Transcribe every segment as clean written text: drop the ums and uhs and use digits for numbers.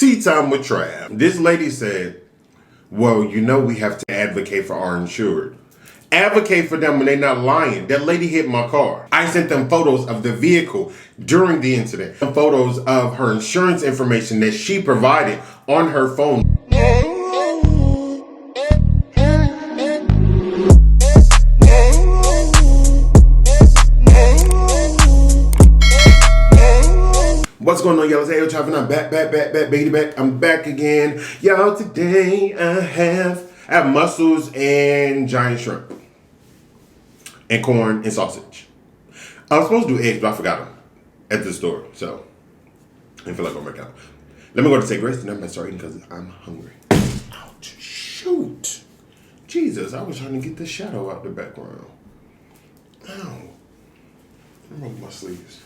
Tea time with Trav. This lady said, well, you know we have to advocate for our insured. Advocate for them when they're not lying. That lady hit my car. I sent them photos of the vehicle during the incident. Photos of her insurance information that she provided on her phone. What's going on, y'all? It's AyooTravv and I'm back, baby, back. I'm back again. Y'all, today I have mussels and giant shrimp. And corn and sausage. I was supposed to do eggs, but I forgot them at the store. So, I didn't feel like going back out. Let me go to take rest and I'm going to start eating because I'm hungry. Ouch, shoot. Jesus, I was trying to get the shadow out the background. Ow. Remove my sleeves.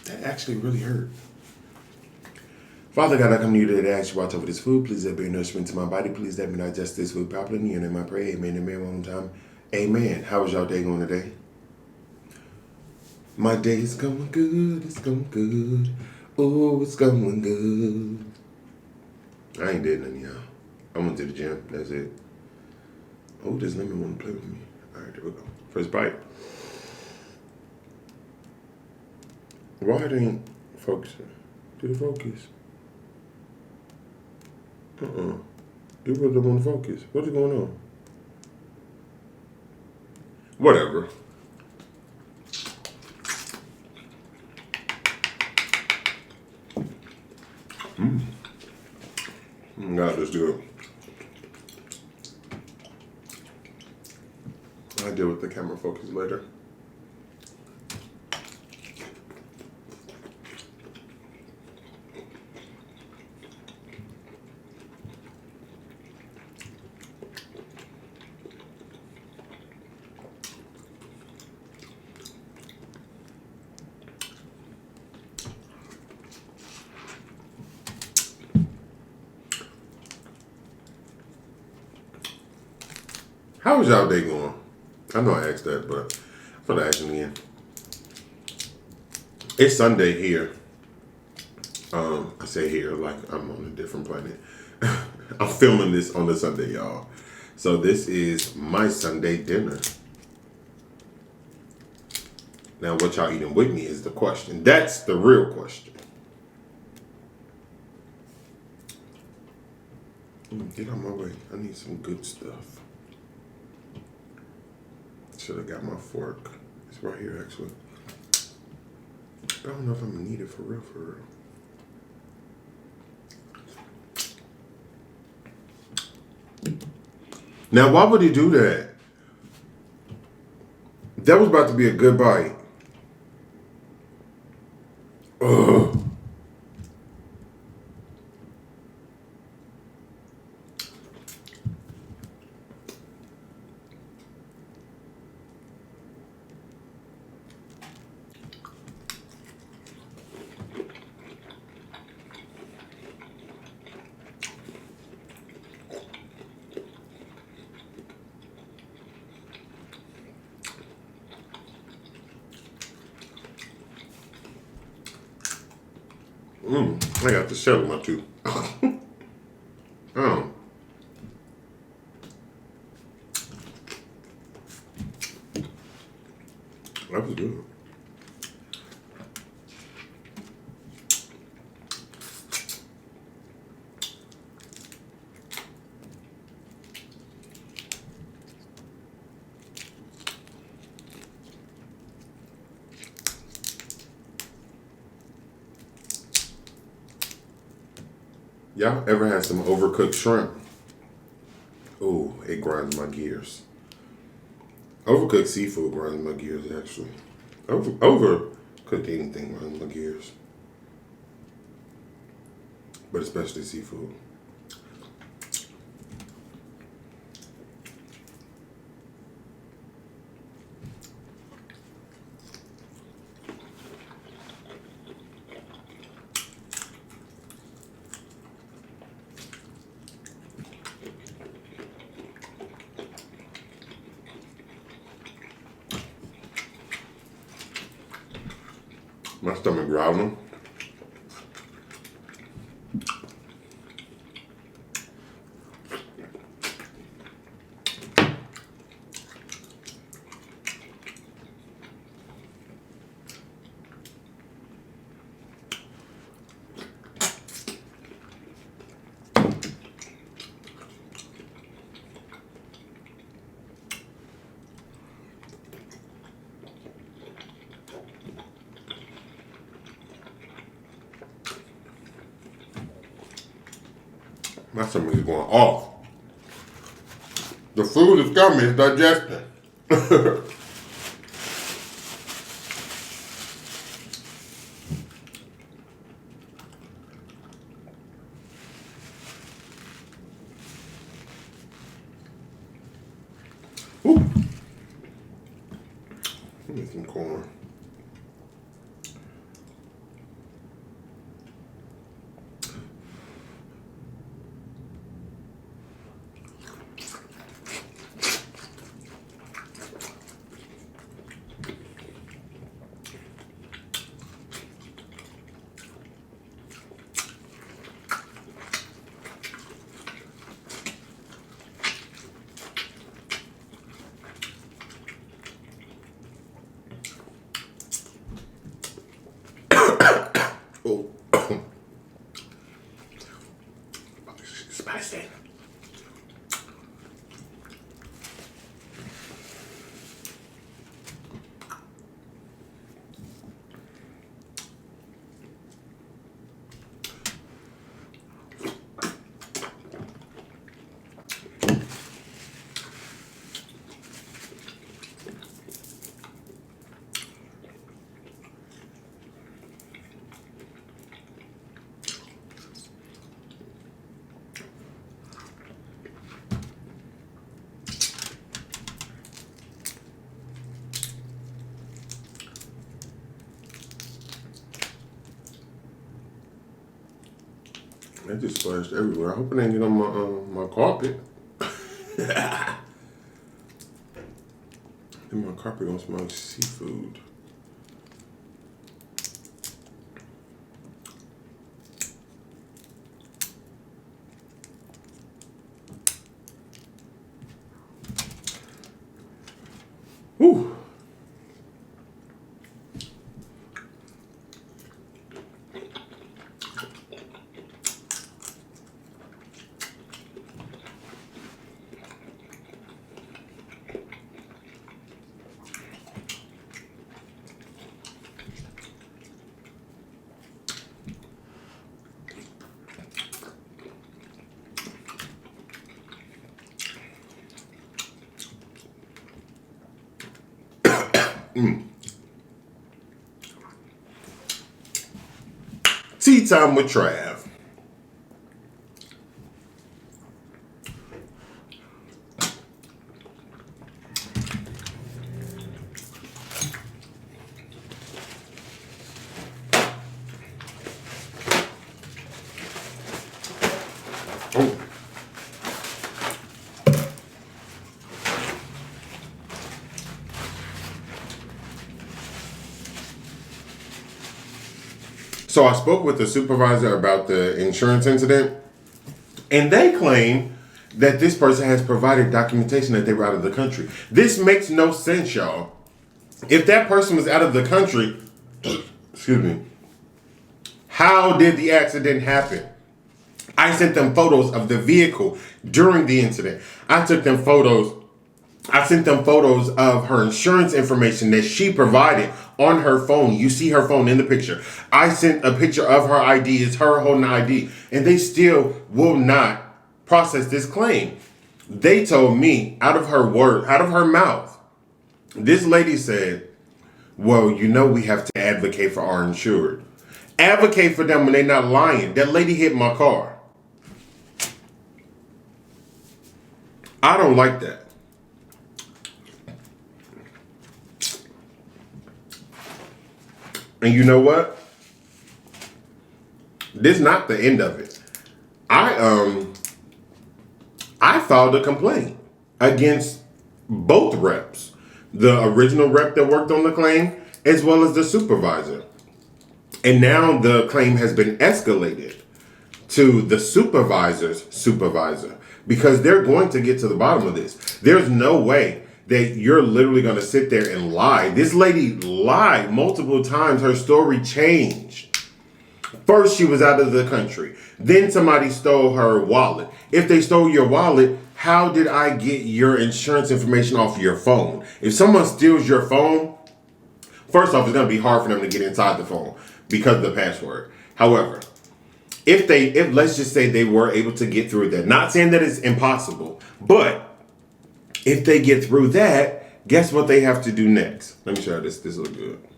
That actually really hurt. Father God, I come to you today to ask you watch over this food. Please let me nourishment to my body. Please let me digest this food properly. In your name I pray. Amen. Amen. One more time. Amen. How was y'all day going today? My day's going good. It's going good. Oh, it's going good. I ain't did nothing, y'all. I went to the gym. That's it. Oh, this lemon want to play with me. All right, there we go. First bite. Why it ain't focusing? Do the focus. You really don't want to focus. What is going on? Whatever. God, let's do it. I'll deal with the camera focus later. How was y'all day going? I know I asked that, but I'm gonna ask again. It's Sunday here. I say here like I'm on a different planet. I'm filming this on the Sunday, y'all. So this is my Sunday dinner. Now, what y'all eating with me is the question. That's the real question. Get on my way. I need some good stuff. Should have got my fork. It's right here, actually. I don't know if I'm gonna need it for real, Now, why would he do that? That was about to be a good bite. Ugh. I got the shell in my tooth. Oh. That was good. Y'all ever had some overcooked shrimp? Oh, it grinds my gears. Overcooked seafood grinds my gears, actually. Overcooked anything grinds my gears. But especially seafood. My stomach growling. My stomach is going off. The food is coming, it's digesting. Ooh. Let me get some corn. Oh, spicy. That just splashed everywhere. I hope it ain't get on my carpet. And my carpet gonna smell like seafood. Whew. Tea time with Trav. Oh. So I spoke with the supervisor about the insurance incident, and they claim that this person has provided documentation that they were out of the country. This makes no sense, y'all. If that person was out of the country, excuse me, how did the accident happen? I sent them photos of the vehicle during the incident. I sent them photos of her insurance information that she provided on her phone. You see her phone in the picture. I sent a picture of her ID. It's her holding the ID. And they still will not process this claim. They told me out of her mouth, this lady said, well, you know we have to advocate for our insured. Advocate for them when they're not lying. That lady hit my car. I don't like that. And you know what? This is not the end of it. I filed a complaint against both reps. The original rep that worked on the claim, as well as the supervisor. And now the claim has been escalated to the supervisor's supervisor, because they're going to get to the bottom of this. There's no way that you're literally going to sit there and lie. This lady lied multiple times. Her story changed. First, she was out of the country. Then somebody stole her wallet. If they stole your wallet, how did I get your insurance information off your phone? If someone steals your phone, first off, it's going to be hard for them to get inside the phone because of the password. However, if let's just say they were able to get through that, not saying that it's impossible, but if they get through that, guess what they have to do next? Let me show you this. This looks good.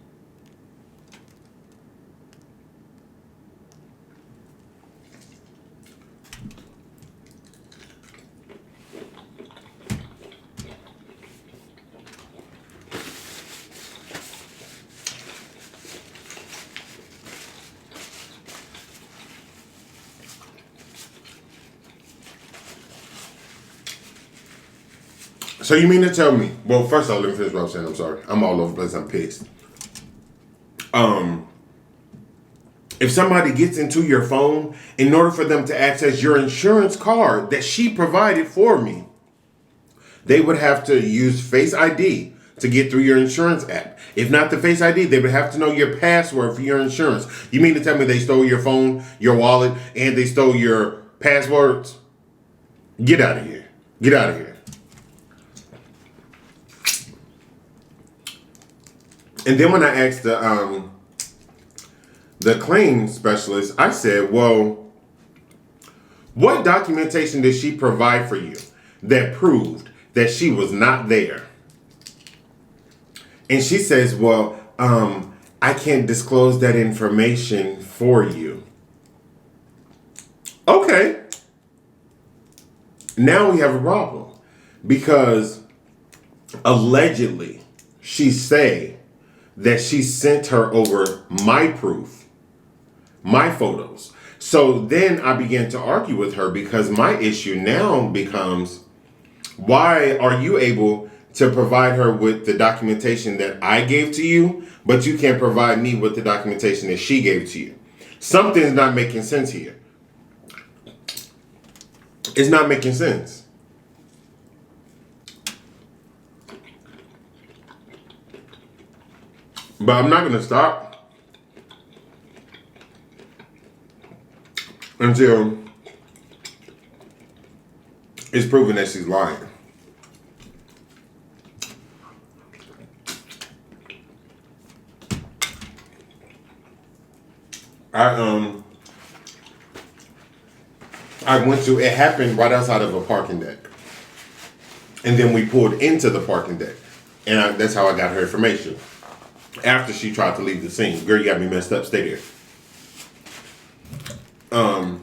So you mean to tell me? Well, first of all, let me finish what I'm saying. I'm sorry. I'm all over the place. I'm pissed. If somebody gets into your phone, in order for them to access your insurance card that she provided for me, they would have to use Face ID to get through your insurance app. If not the Face ID, they would have to know your password for your insurance. You mean to tell me they stole your phone, your wallet, and they stole your passwords? Get out of here. Get out of here. And then when I asked the claims specialist, I said, well, what documentation did she provide for you that proved that she was not there? And she says, well, I can't disclose that information for you. Okay. Now we have a problem because allegedly she say that she sent her over my proof, my photos. So then I began to argue with her because my issue now becomes, why are you able to provide her with the documentation that I gave to you, but you can't provide me with the documentation that she gave to you? Something's not making sense here. It's not making sense. But I'm not going to stop until it's proven that she's lying. I went to, it happened right outside of a parking deck. And then we pulled into the parking deck. And that's how I got her information. After she tried to leave the scene. Girl, you got me messed up. Stay there. I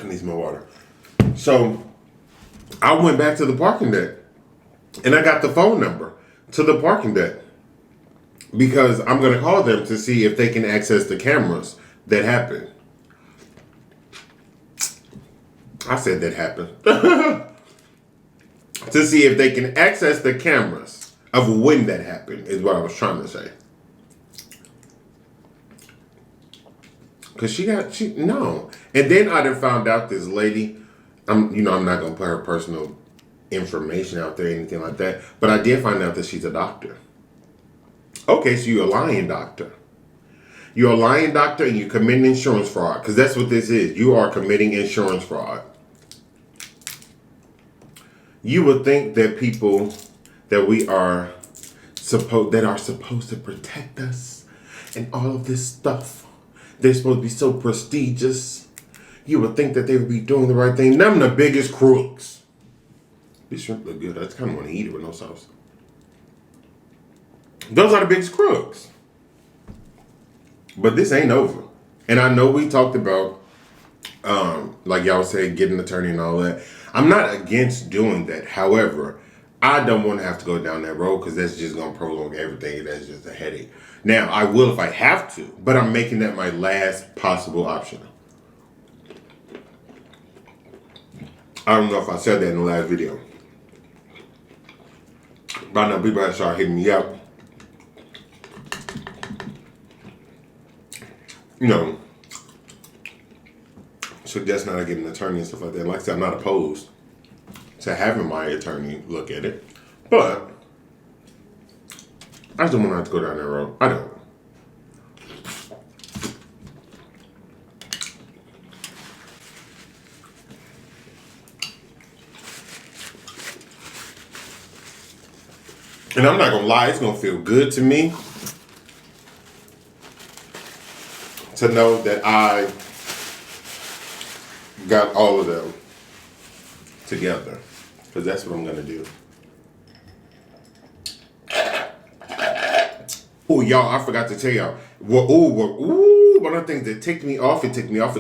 need some more water. So I went back to the parking deck and I got the phone number to the parking deck because I'm going to call them to see if they can access the cameras that happened. I said that happened. To see if they can access the cameras of when that happened is what I was trying to say. Cause no. And then I done found out this lady, I'm not gonna put her personal information out there or anything like that, but I did find out that she's a doctor. Okay, so you're a lying doctor. You're a lying doctor and you're committing insurance fraud, because that's what this is. You are committing insurance fraud. You would think that people that are supposed to protect us and all of this stuff, they're supposed to be so prestigious. You would think that they would be doing the right thing. Them the biggest crooks. These shrimp look good. I just kind of want to eat it with no sauce. Those are the biggest crooks. But this ain't over. And I know we talked about, like y'all said, getting an attorney and all that. I'm not against doing that. However, I don't want to have to go down that road because that's just going to prolong everything. That's just a headache. Now, I will if I have to, but I'm making that my last possible option. I don't know if I said that in the last video. But I know people have started hitting me up. Suggesting that I get an attorney and stuff like that. Like I said, I'm not opposed to having my attorney look at it. But I just don't want to have to go down that road. I don't. And I'm not gonna lie, it's gonna feel good to me to know that I got all of them together. Because that's what I'm gonna do. Oh, y'all, I forgot to tell y'all. One of the things that ticked me off, it ticked me off.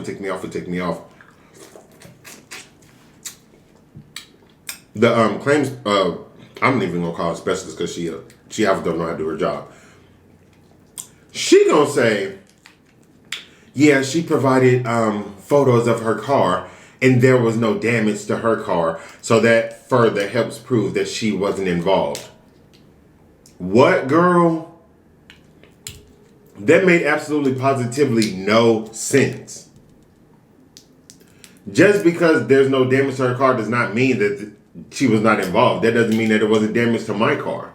The claims, I'm not even gonna call her specialist because she obviously don't know how to do her job. She gonna say, yeah, she provided photos of her car and there was no damage to her car, so that further helps prove that she wasn't involved. What, girl? That made absolutely positively no sense. Just because there's no damage to her car does not mean that she was not involved. That doesn't mean that there wasn't damage to my car.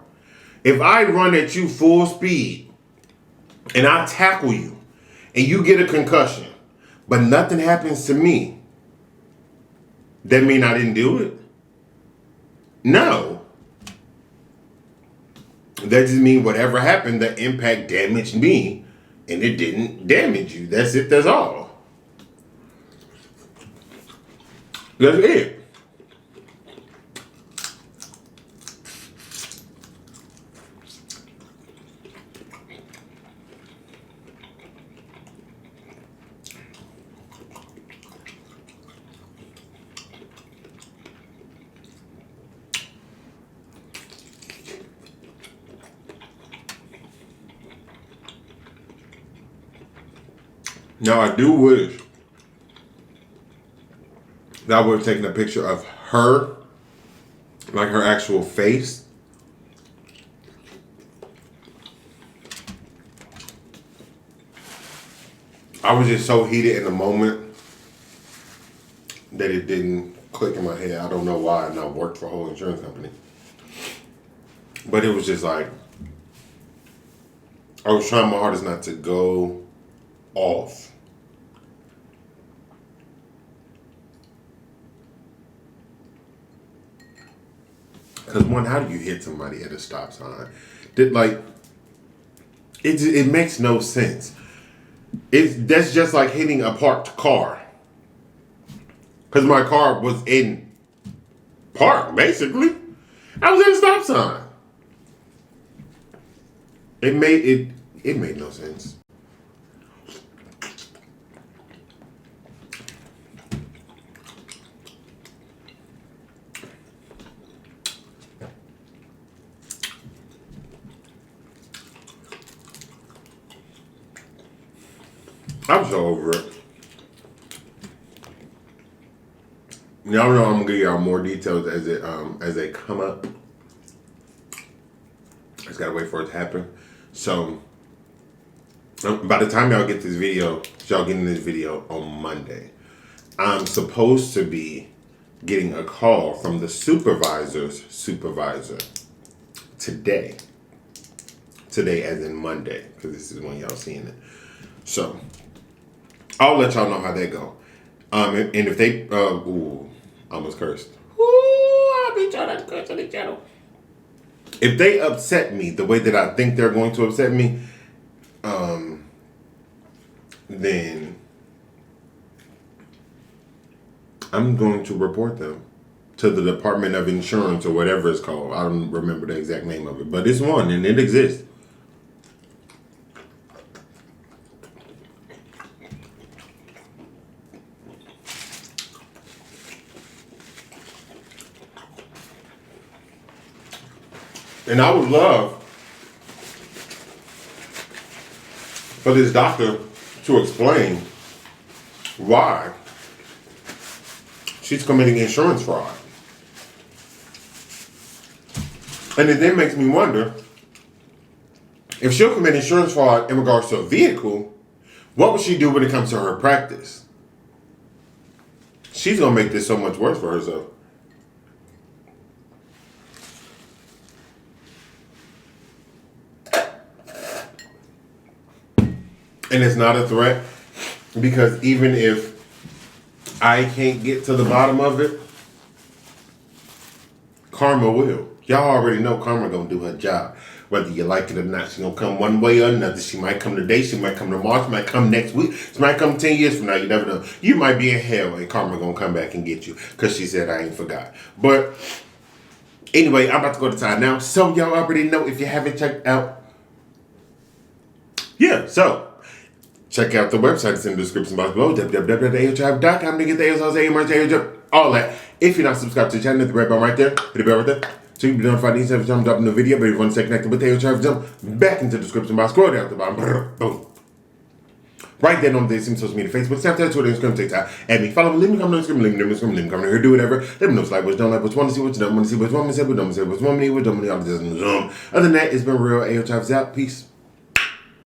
If I run at you full speed and I tackle you and you get a concussion, but nothing happens to me, that mean I didn't do it? No. That just means whatever happened, the impact damaged me and it didn't damage you. That's it, that's all. That's it. Now, I do wish that I would have taken a picture of her, like her actual face. I was just so heated in the moment that it didn't click in my head. I don't know why, and I worked for a whole insurance company. But it was just like, I was trying my hardest not to go off. Because one, how do you hit somebody at a stop sign? It makes no sense. That's just like hitting a parked car. Because my car was in park, basically. I was at a stop sign. It made no sense. I'm so over it. Y'all know I'm gonna give y'all more details as they come up. Just gotta wait for it to happen. So by the time y'all get this video, y'all getting this video on Monday. I'm supposed to be getting a call from the supervisor's supervisor today. Today as in Monday, because this is when y'all seeing it. So I'll let y'all know how that go. And if they, almost cursed. I'll be trying to curse on the channel. If they upset me the way that I think they're going to upset me, then I'm going to report them to the Department of Insurance or whatever it's called. I don't remember the exact name of it, but it's one and it exists. And I would love for this doctor to explain why she's committing insurance fraud. And it then makes me wonder, if she'll commit insurance fraud in regards to a vehicle, what would she do when it comes to her practice? She's going to make this so much worse for herself. And it's not a threat, because even if I can't get to the bottom of it, karma will. Y'all already know karma gonna do her job. Whether you like it or not, she gonna come one way or another. She might come today, she might come tomorrow, she might come next week, she might come 10 years from now, you never know. You might be in hell and karma gonna come back and get you. Cause she said I ain't forgot. But anyway, I'm about to go to time now. So y'all already know if you haven't checked out. Yeah, so check out the website. It's in the description box below. www.AyooTravv.com to get the AyooTravv, all that. If you're not subscribed to the channel, hit the red button right there. Hit the bell right there. So you can be notified each time I'm dropping a video. But if you want to stay connected with the AyooTravv, jump back into the description box. Scroll down to the bottom. Boom. Right there on the same social media, Facebook, Snapchat, Twitter, Instagram, TikTok. Add me, follow me, leave me a comment on Instagram, leave me a comment, leave me a comment here, do whatever. Let me know if you like what you don't like, what you want to see, what you don't want to see, what you want me to say, what you don't want me to say, what you want me to say, what you don't want me to say, what you don't want me to say. Other than that, it's been real. AyooTravv out. Peace.